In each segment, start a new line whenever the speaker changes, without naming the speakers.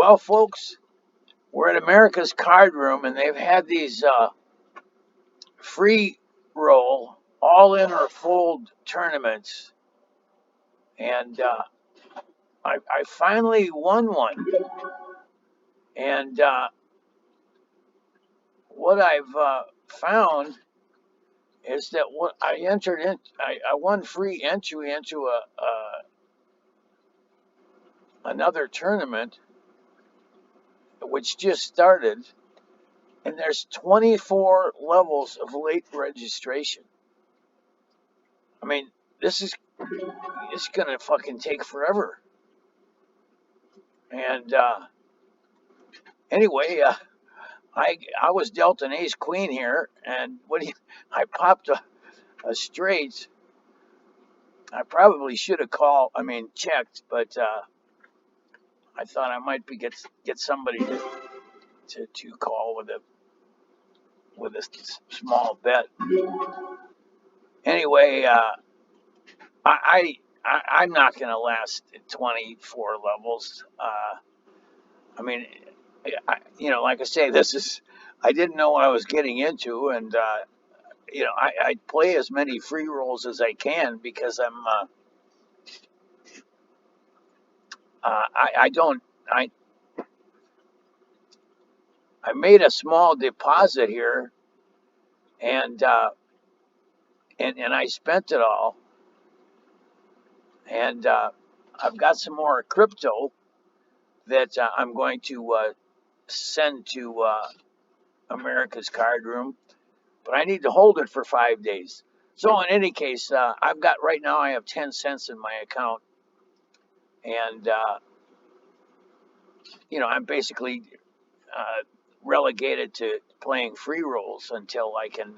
Well, folks, we're at America's Card Room, and they've had these free roll, all in or fold tournaments, and I finally won one. And what I've found is that what I entered in, I won free entry into another tournament, which just started, and there's 24 levels of late registration. I mean, this is it's gonna fucking take forever. And anyway, I was dealt an ace queen here, and I popped a straight. I probably should have checked, but I thought I might get somebody to call with a small bet. Anyway, I'm not gonna last 24 levels. I mean, like I say, I didn't know what I was getting into, and I play as many free rolls as I can because I don't I made a small deposit here, and and I spent it all, and I've got some more crypto that I'm going to send to America's Card Room, but I need to hold it for 5 days. So in any case, I've got right now I have 10 cents in my account, and I'm basically relegated to playing free rolls until I can,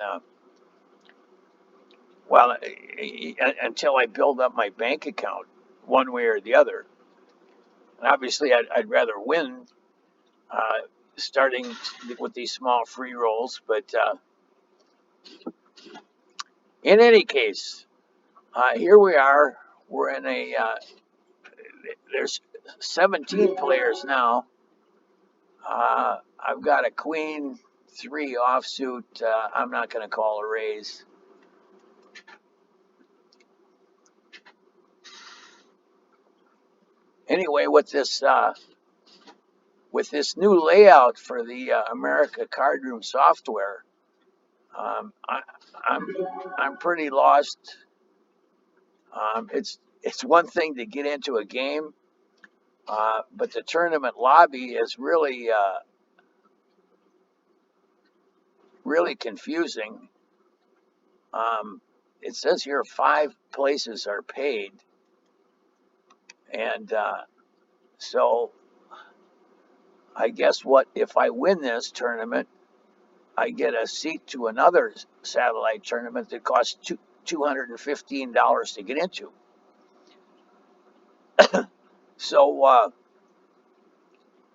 until I build up my bank account one way or the other. And obviously, I'd rather win starting with these small free rolls, but in any case, here we are. We're in there's 17 players now. I've got a queen, 3 offsuit. I'm not going to call a raise. Anyway, with this new layout for the America Card Room software, I'm pretty lost. It's one thing to get into a game, but the tournament lobby is really confusing. It says here 5 places are paid, and so I guess what if I win this tournament, I get a seat to another satellite tournament that costs $215 to get into. So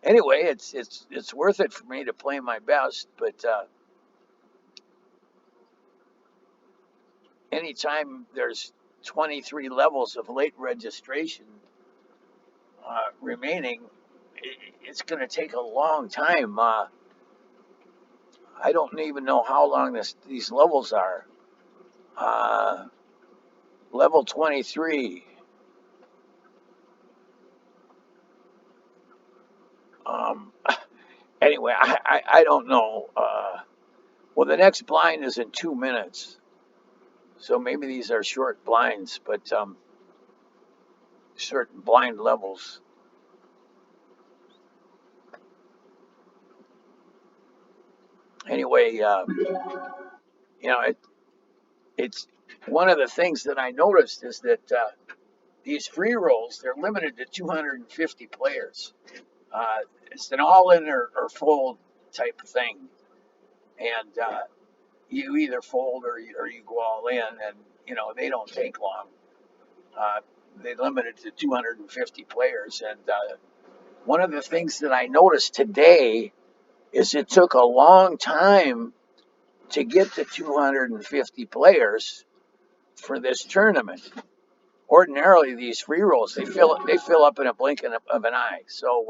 anyway, it's worth it for me to play my best, but anytime there's 23 levels of late registration remaining, it's going to take a long time. I don't even know how long these levels are. Level 23. Um, anyway, I don't know. Well, the next blind is in 2 minutes. So maybe these are short blinds, but certain blind levels. Anyway, it's one of the things that I noticed is that these free rolls, they're limited to 250 players. It's an all-in or fold type of thing, and you either fold or you go all in, and they don't take long. They limit it to 250 players, and one of the things that I noticed today is it took a long time to get to 250 players for this tournament. Ordinarily, these free rolls they fill up in a blink of an eye. So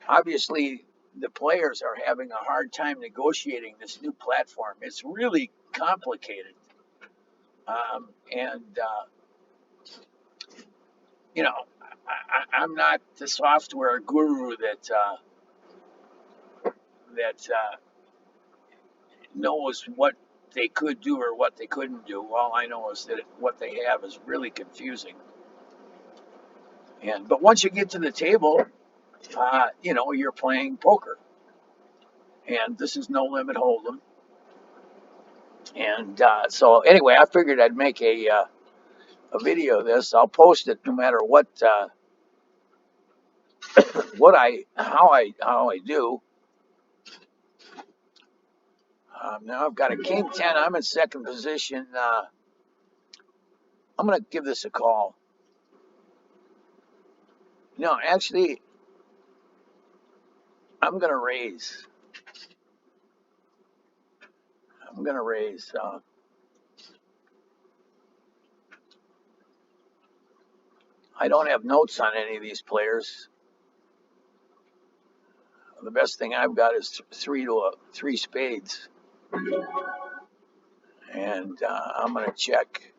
obviously the players are having a hard time negotiating this new platform. It's really complicated. And you know, I'm not the software guru that knows what they could do or what they couldn't do. All I know is that what they have is really confusing. And but once you get to the table, you're playing poker, and this is no limit hold'em. And so anyway, I figured I'd make a video of this. I'll post it no matter what how I do. Now I've got a king 10. I'm in second position. I'm gonna give this a call. No, actually, I'm gonna raise. I'm gonna raise. I don't have notes on any of these players. The best thing I've got is three spades, and I'm gonna check.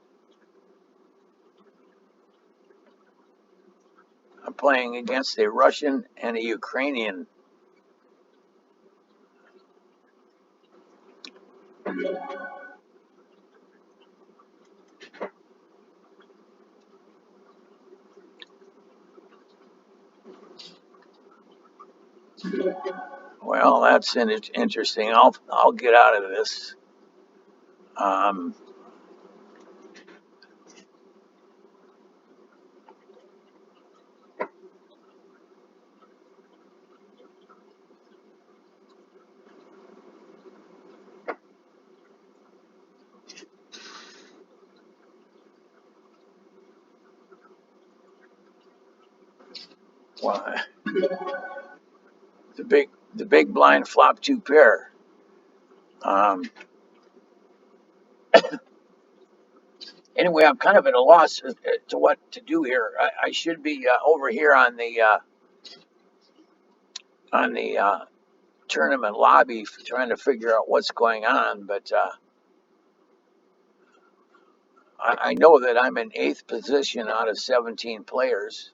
I'm playing against a Russian and a Ukrainian. Well, that's interesting. I'll get out of this. Um, well, the big blind flop two pair. Um, anyway, I'm kind of at a loss to what to do here. I should be over here on the tournament lobby trying to figure out what's going on, but I know that I'm in eighth position out of 17 players,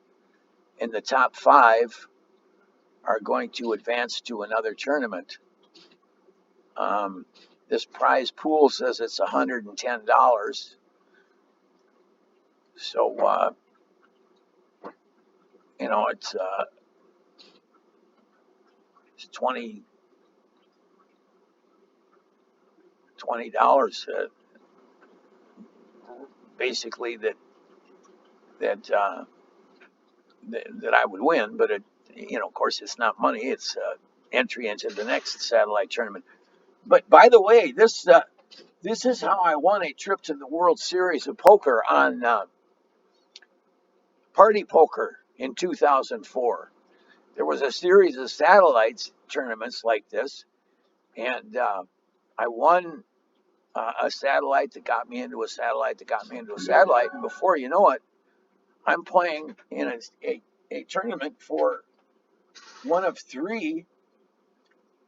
and the top five are going to advance to another tournament. This prize pool says it's $110. So, it's $20 basically that, uh, that I would win. But of course, it's not money. It's entry into the next satellite tournament. But by the way, this is how I won a trip to the World Series of Poker on Party Poker in 2004. There was a series of satellites tournaments like this, and I won a satellite that got me into a satellite that got me into a satellite, and before you know it, I'm playing in a tournament for one of three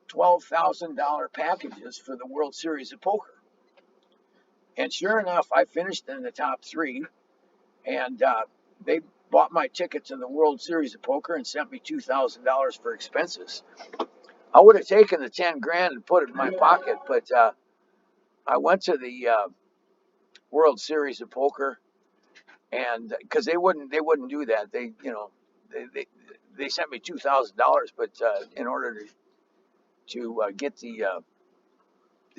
$12,000 packages for the World Series of Poker. And sure enough, I finished in the top three, and they bought my ticket to the World Series of Poker and sent me $2,000 for expenses. I would have taken the 10 grand and put it in my pocket, but I went to the World Series of Poker, and because they wouldn't do that. They sent me $2,000, but in order to get the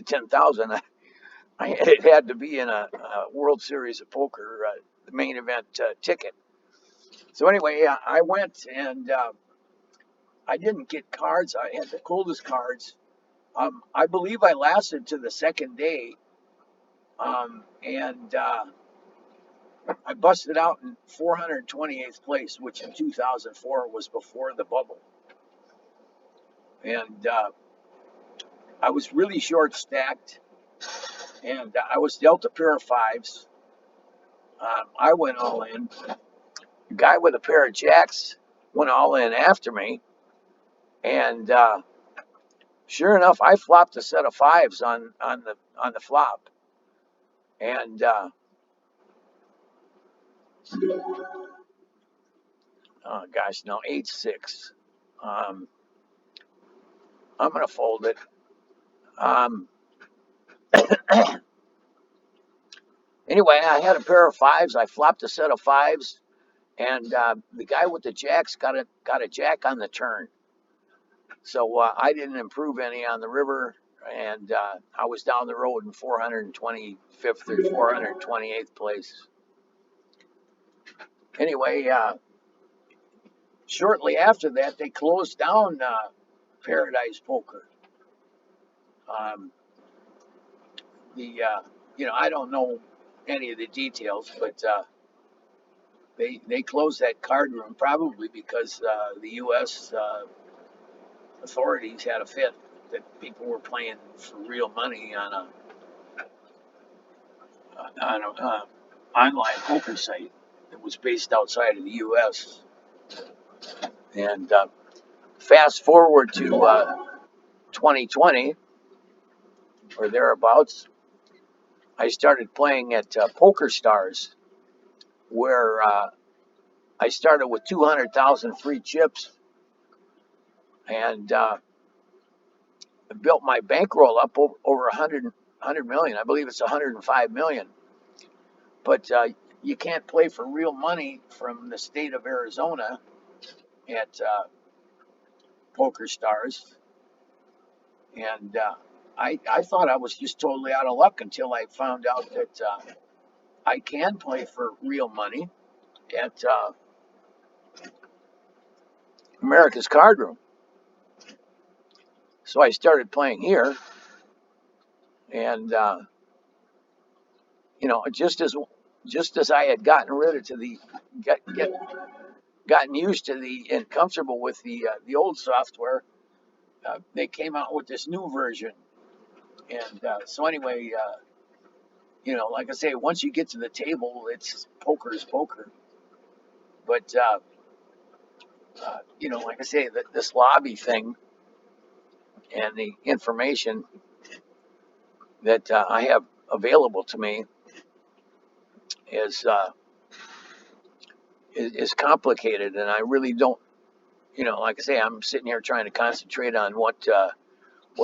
10,000, it had to be in a World Series of Poker the main event ticket. So anyway, I went, and I didn't get cards. I had the coldest cards. I believe I lasted to the second day, and I busted out in 428th place, which in 2004 was before the bubble. And I was really short stacked, and I was dealt a pair of fives. I went all in. The guy with a pair of jacks went all in after me, And sure enough, I flopped a set of fives on the flop, and oh gosh, no, 8-6. Um, I'm gonna fold it. Um, anyway, I had a pair of fives. I flopped a set of fives, and the guy with the jacks got a jack on the turn. So I didn't improve any on the river, and I was down the road in 425th or 428th place. Anyway, shortly after that, they closed down Paradise Poker. Um, the I don't know any of the details, but they closed that card room probably because the U.S. Authorities had a fit that people were playing for real money on a online poker site that was based outside of the U.S. And fast forward to 2020 or thereabouts, I started playing at Poker Stars, where I started with 200,000 free chips and built my bankroll up over 100 million. I believe it's 105 million. But you can't play for real money from the state of Arizona at Poker Stars. And I thought I was just totally out of luck until I found out that I can play for real money at America's Card Room. So I started playing here, and just as I had gotten rid of to the gotten used to the and comfortable with the old software, they came out with this new version. And so anyway, like I say, once you get to the table, it's poker is poker. But like I say, this lobby thing and the information that I have available to me is is complicated, and I really don't. Like I say, I'm sitting here trying to concentrate on what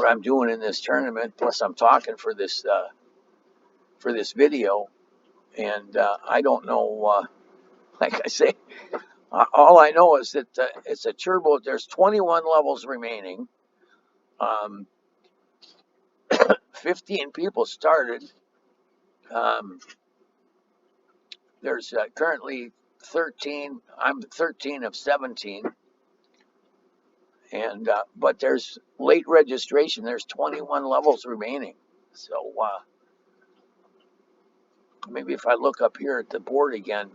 I'm doing in this tournament. Plus, I'm talking for this video, and I don't know. Like I say, all I know is that it's a turbo. There's 21 levels remaining. Um, 15 people started. Um, there's currently 13. I'm 13 of 17. And but there's late registration. There's 21 levels remaining. So maybe if I look up here at the board again,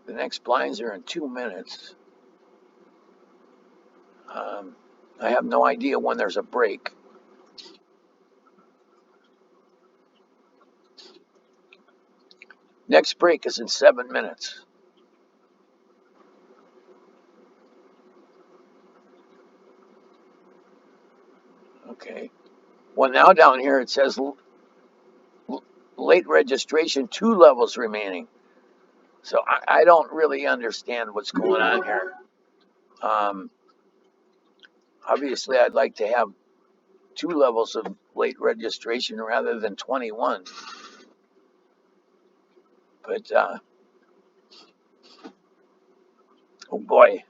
the next blinds are in 2 minutes. I have no idea when there's a break. Next break is in 7 minutes. Okay. Well, now down here it says late registration, 2 levels remaining. So I don't really understand what's going on here. Um, obviously, I'd like to have 2 levels of late registration rather than 21. But oh boy,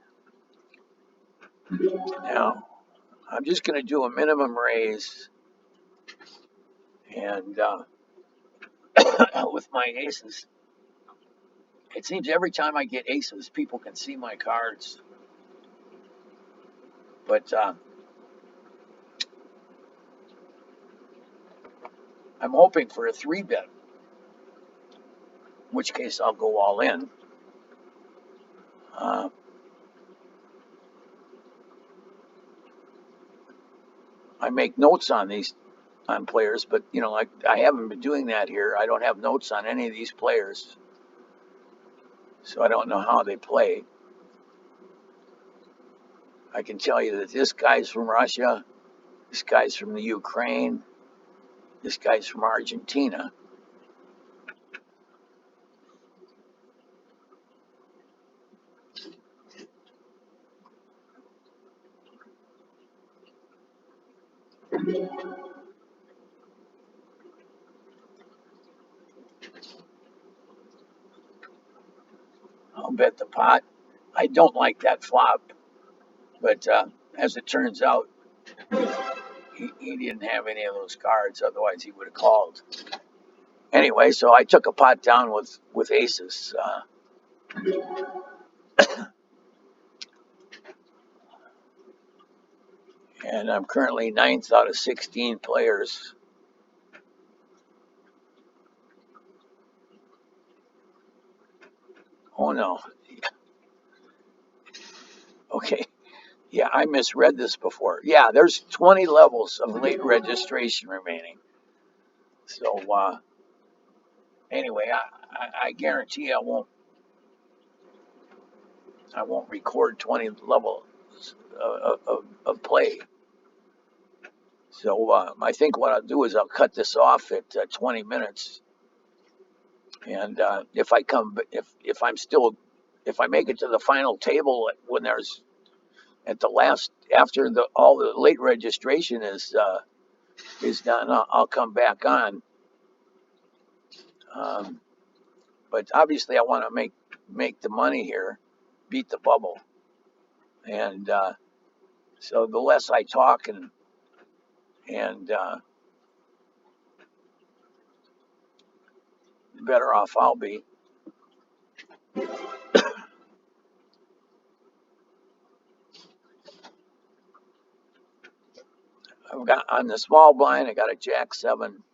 now I'm just going to do a minimum raise, and with my aces, it seems every time I get aces, people can see my cards. But I'm hoping for a 3-bet, in which case I'll go all in. Uh, I make notes on players, but like I haven't been doing that here. I don't have notes on any of these players, so I don't know how they play. I can tell you that this guy's from Russia, this guy's from the Ukraine, this guy's from Argentina. I'll bet the pot. I don't like that flop, but as it turns out, he didn't have any of those cards. Otherwise, he would have called. Anyway, so I took a pot down with aces, and I'm currently ninth out of 16 players. Oh no. Okay. Yeah, I misread this before. Yeah, there's 20 levels of late registration remaining. So anyway, I guarantee I won't record 20 levels of play. So I think what I'll do is I'll cut this off at 20 minutes, and if I make it to the final table when there's at the last after all the late registration is done, I'll come back on. Um, but obviously, I want to make the money here, beat the bubble, and so the less I talk and the better off I'll be. I've got on the small blind. I got a Jack 7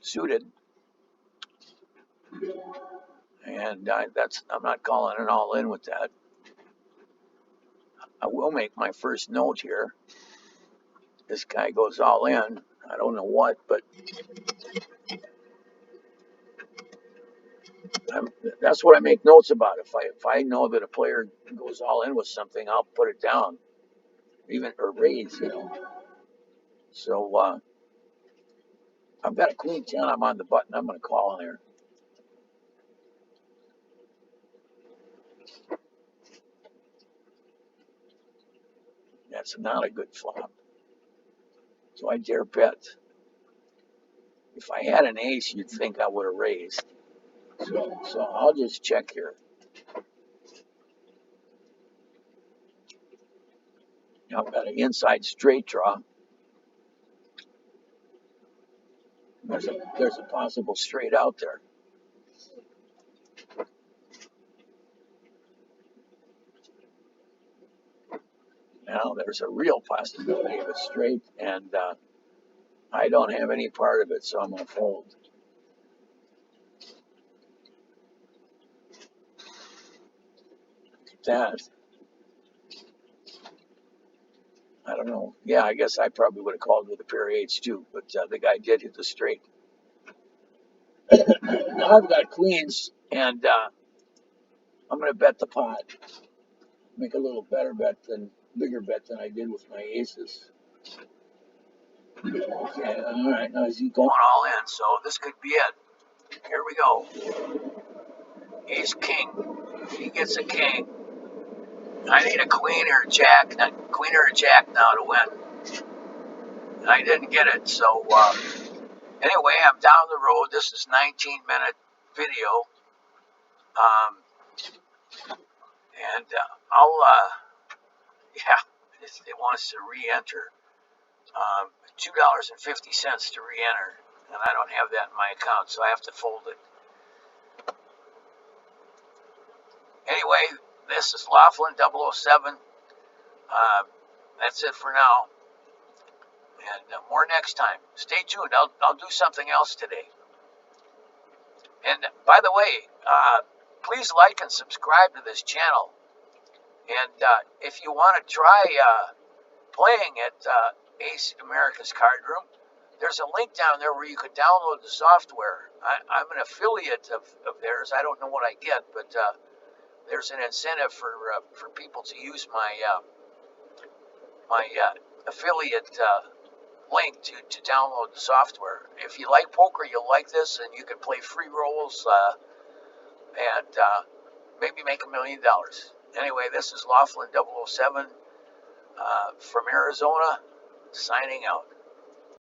suited, and I'm not calling it all in with that. I will make my first note here. This guy goes all in. I don't know what, but that's what I make notes about. If I know that a player goes all in with something, I'll put it down, even or raise. So I've got a queen 10. I'm on the button. I'm going to call in there. That's not a good flop. So I dare bet. If I had an ace, you'd think I would have raised. So I'll just check here. I've got an inside straight draw. There's a possible straight out there. Now there's a real possibility of a straight, and I don't have any part of it, so I'm going to fold. That, I don't know. Yeah, I guess I probably would have called with a pair of eights too, but the guy did hit the straight. Now I've got queens, and I'm going to bet the pot. Make a little bigger bet than I did with my aces. Okay, all right. Now he's going all in, so this could be it. Here we go. Ace king. If he gets a king, I need a queen or a jack, queen or a jack now to win. And I didn't get it, so anyway, I'm down the road. This is 19-minute video, um, and yeah, it wants to re-enter. $2.50 to re-enter, and I don't have that in my account, so I have to fold it. Anyway, this is Laughlin 007. That's it for now, and more next time. Stay tuned. I'll do something else today. And by the way, please like and subscribe to this channel. And if you want to try playing at Ace America's Card Room, there's a link down there where you could download the software. I'm an affiliate of theirs. I don't know what I get, but there's an incentive for people to use my affiliate link to download the software. If you like poker, you'll like this, and you can play free rolls and maybe make $1,000,000. Anyway, this is Laughlin 007 from Arizona, signing out.